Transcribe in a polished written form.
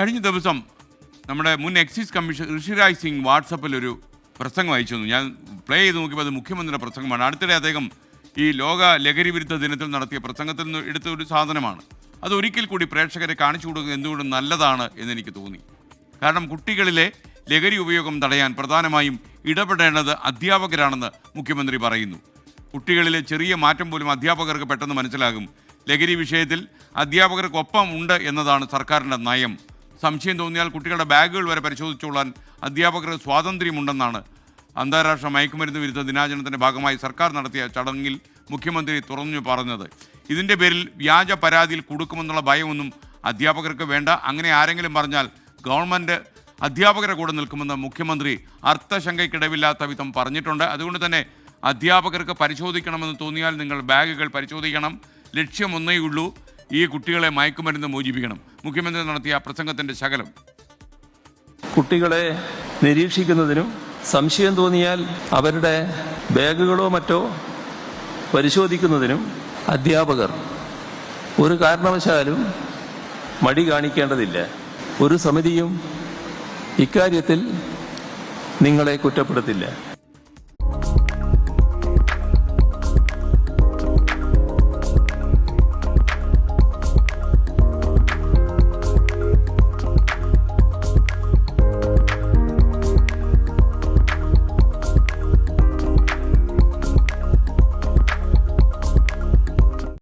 കഴിഞ്ഞ ദിവസം നമ്മുടെ മുൻ എക്സൈസ് കമ്മീഷൻ ഋഷിരാജ് സിംഗ് വാട്സപ്പിൽ ഒരു പ്രസംഗം അയച്ചു തന്നു. ഞാൻ പ്ലേ ചെയ്ത് നോക്കിയപ്പോൾ അത് മുഖ്യമന്ത്രിയുടെ പ്രസംഗമാണ്. അടുത്തിടെ അദ്ദേഹം ഈ ലോക ലഹരി വിരുദ്ധ ദിനത്തിൽ നടത്തിയ പ്രസംഗത്തിൽ നിന്ന് എടുത്ത ഒരു സാധനമാണ്. അത് ഒരിക്കൽ കൂടി പ്രേക്ഷകരെ കാണിച്ചു കൊടുക്കുന്നത് എന്തുകൊണ്ടും നല്ലതാണ് എന്നെനിക്ക് തോന്നി. കാരണം കുട്ടികളിലെ ലഹരി ഉപയോഗം തടയാൻ പ്രധാനമായും ഇടപെടേണ്ടത് അധ്യാപകരാണെന്ന് മുഖ്യമന്ത്രി പറയുന്നു. കുട്ടികളിലെ ചെറിയ മാറ്റം പോലും അധ്യാപകർക്ക് പെട്ടെന്ന് മനസ്സിലാകും. ലഹരി വിഷയത്തിൽ അധ്യാപകർക്കൊപ്പം ഉണ്ട് എന്നതാണ് സർക്കാരിൻ്റെ നയം. സംശയം തോന്നിയാൽ കുട്ടികളുടെ ബാഗുകൾ വരെ പരിശോധിച്ചുകൊള്ളാൻ അധ്യാപകർക്ക് സ്വാതന്ത്ര്യമുണ്ടെന്നാണ് അന്താരാഷ്ട്ര മയക്കുമരുന്ന് വിരുദ്ധ ദിനാചരണത്തിൻ്റെ ഭാഗമായി സർക്കാർ നടത്തിയ ചടങ്ങിൽ മുഖ്യമന്ത്രി തുറന്നു പറഞ്ഞത്. ഇതിൻ്റെ പേരിൽ വ്യാജ പരാതിയിൽ കൊടുക്കുമെന്നുള്ള ഭയമൊന്നും അധ്യാപകർക്ക് വേണ്ട. അങ്ങനെ ആരെങ്കിലും പറഞ്ഞാൽ ഗവൺമെൻറ് അധ്യാപകരെ കൂടെ നിൽക്കുമെന്ന് മുഖ്യമന്ത്രി അർത്ഥശങ്കയ്ക്കിടവില്ലാത്ത വിധം പറഞ്ഞിട്ടുണ്ട്. അതുകൊണ്ട് തന്നെ അധ്യാപകർക്ക് പരിശോധിക്കണമെന്ന് തോന്നിയാൽ നിങ്ങൾ ബാഗുകൾ പരിശോധിക്കണം. ലക്ഷ്യം ഒന്നേ ഉള്ളൂ, ഈ കുട്ടികളെ മയക്കുമരുന്ന് മോചിപ്പിക്കണം. മുഖ്യമന്ത്രി നടത്തിയ പ്രസംഗത്തിൻ്റെ ശകലം. കുട്ടികളെ നിരീക്ഷിക്കുന്നതിനും സംശയം തോന്നിയാൽ അവരുടെ ബാഗുകളോ മറ്റോ പരിശോധിക്കുന്നതിനും അധ്യാപകർ ഒരു കാരണവശാലും മടി കാണിക്കേണ്ടതില്ല. ഒരു സമിതിയും ഇക്കാര്യത്തിൽ നിങ്ങളെ കുറ്റപ്പെടുത്തില്ല.